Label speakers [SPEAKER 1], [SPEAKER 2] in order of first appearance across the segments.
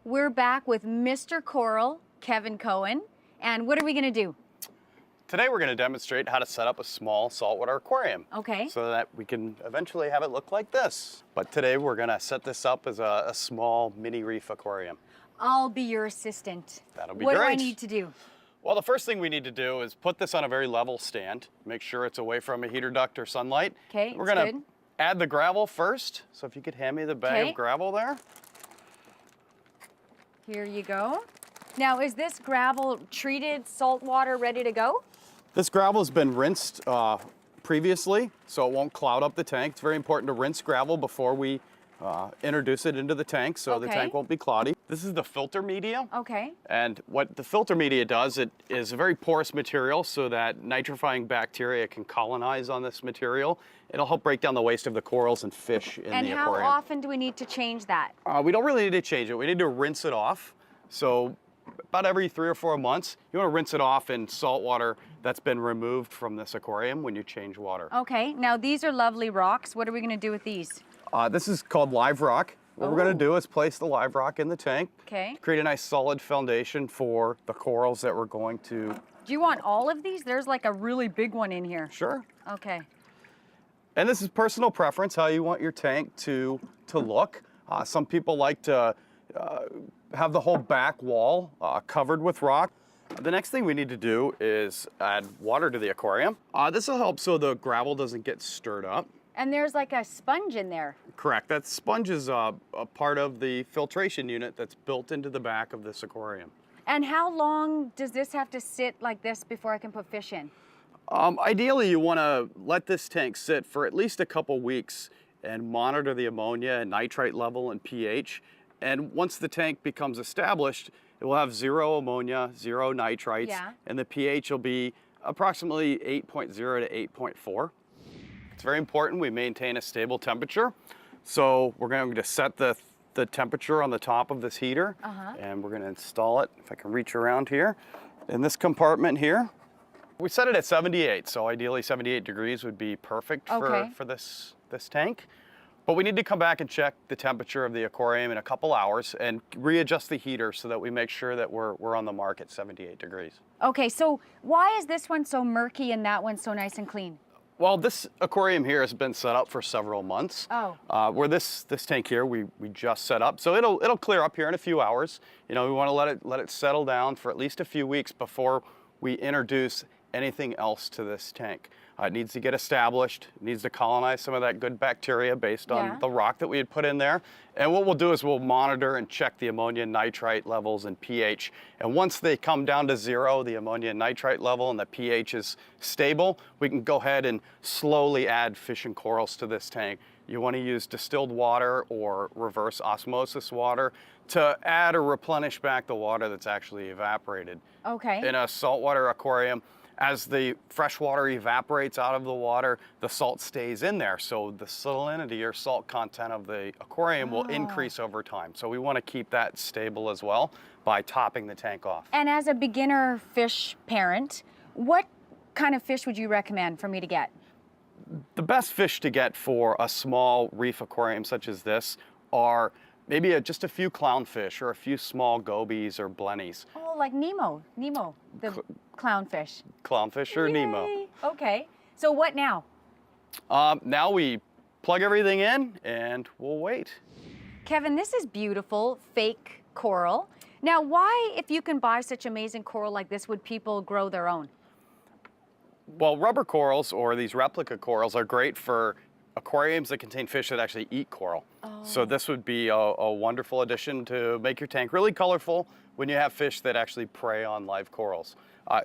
[SPEAKER 1] We're back with Mr. Coral, Kevin Cohen. And what are we gonna do?
[SPEAKER 2] Today we're going to demonstrate how to set up a small saltwater aquarium.
[SPEAKER 1] Okay.
[SPEAKER 2] So that we can eventually have it look like this. But today we're going to set this up as a small mini reef aquarium.
[SPEAKER 1] I'll be your assistant.
[SPEAKER 2] That'll be
[SPEAKER 1] What
[SPEAKER 2] great.
[SPEAKER 1] do I need to do?
[SPEAKER 2] Well, the first thing we need to do is put this on a very level stand. Make sure it's away from a heater duct or sunlight.
[SPEAKER 1] Okay,
[SPEAKER 2] we're going to add the gravel first. So if you could hand me the bag of gravel there.
[SPEAKER 1] Here you go. Now, is this gravel treated salt water ready to go?
[SPEAKER 2] This gravel has been rinsed previously, so it won't cloud up the tank. It's very important to rinse gravel before we introduce it into the tank, so the tank won't be cloudy. This is the filter media.
[SPEAKER 1] Okay.
[SPEAKER 2] And what the filter media does, it is a very porous material so that nitrifying bacteria can colonize on this material. It'll help break down the waste of the corals and fish in the aquarium.
[SPEAKER 1] And how often do we need to change that?
[SPEAKER 2] We don't really need to change it. We need to rinse it off. So about every 3 or 4 months, you want to rinse it off in salt water that's been removed from this aquarium when you change water.
[SPEAKER 1] Okay, now these are lovely rocks. What are we going to do with these?
[SPEAKER 2] This is called live rock. What we're going to do is place the live rock in the tank.
[SPEAKER 1] Okay.
[SPEAKER 2] Create a nice solid foundation for the corals that we're going to...
[SPEAKER 1] Do you want all of these? There's like a really big one in here.
[SPEAKER 2] Sure.
[SPEAKER 1] Okay.
[SPEAKER 2] And this is personal preference, how you want your tank to look. Some people like to have the whole back wall covered with rock. The next thing we need to do is add water to the aquarium. This will help so the gravel doesn't get stirred up.
[SPEAKER 1] And there's like a sponge in there.
[SPEAKER 2] Correct. That sponge is a part of the filtration unit that's built into the back of this aquarium.
[SPEAKER 1] And how long does this have to sit like this before I can put fish in?
[SPEAKER 2] Ideally, you want to let this tank sit for at least a couple weeks and monitor the ammonia and nitrite level and pH. And once the tank becomes established, it will have 0 ammonia, 0 nitrites, and the pH will be approximately 8.0 to 8.4. It's very important we maintain a stable temperature. So we're going to set the temperature on the top of this heater, and we're going to install it, if I can reach around here, in this compartment here. We set it at 78, so ideally 78 degrees would be perfect for this tank. But we need to come back and check the temperature of the aquarium in a couple hours and readjust the heater so that we make sure that we're on the mark at 78 degrees.
[SPEAKER 1] Okay, so why is this one so murky and that one so nice and clean?
[SPEAKER 2] Well, this aquarium here has been set up for several months. Where this tank here we just set up, so it'll clear up here in a few hours. You know, we want to let it settle down for at least a few weeks before we introduce anything else to this tank. It needs to get established, it needs to colonize some of that good bacteria based on the rock that we had put in there. And what we'll do is we'll monitor and check the ammonia and nitrite levels and pH. And once they come down to 0, the ammonia and nitrite level, and the pH is stable, we can go ahead and slowly add fish and corals to this tank. You want to use distilled water or reverse osmosis water to add or replenish back the water that's actually evaporated.
[SPEAKER 1] Okay.
[SPEAKER 2] In a saltwater aquarium, as the fresh water evaporates out of the water, the salt stays in there. So the salinity or salt content of the aquarium will increase over time. So we want to keep that stable as well by topping the tank off.
[SPEAKER 1] And as a beginner fish parent, what kind of fish would you recommend for me to get?
[SPEAKER 2] The best fish to get for a small reef aquarium such as this are maybe just a few clownfish or a few small gobies or blennies.
[SPEAKER 1] Oh, like Nemo, the clownfish.
[SPEAKER 2] Clownfish or Nemo.
[SPEAKER 1] Okay, so what now?
[SPEAKER 2] Now we plug everything in and we'll wait.
[SPEAKER 1] Kevin, this is beautiful, fake coral. Now, why, if you can buy such amazing coral like this, would people grow their own?
[SPEAKER 2] Well, rubber corals or these replica corals are great for aquariums that contain fish that actually eat coral. So this would be a wonderful addition to make your tank really colorful when you have fish that actually prey on live corals.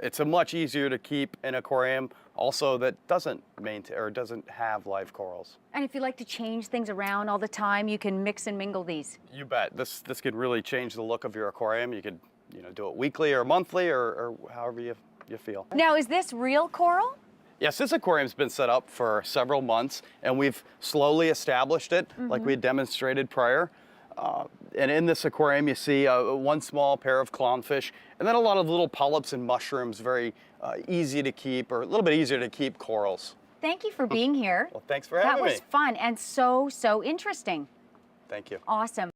[SPEAKER 2] It's a much easier to keep an aquarium also that doesn't maintain or doesn't have live corals.
[SPEAKER 1] And if you like to change things around all the time, you can mix and mingle these.
[SPEAKER 2] You bet. This could really change the look of your aquarium. You could do it weekly or monthly or however you feel.
[SPEAKER 1] Now, is this real coral?
[SPEAKER 2] Yes, this aquarium's been set up for several months, and we've slowly established it like we had demonstrated prior. And in this aquarium, you see one small pair of clownfish, and then a lot of little polyps and mushrooms, very easy to keep, or a little bit easier to keep corals.
[SPEAKER 1] Thank you for being here.
[SPEAKER 2] Well, thanks for having me.
[SPEAKER 1] That was fun and so interesting.
[SPEAKER 2] Thank you.
[SPEAKER 1] Awesome.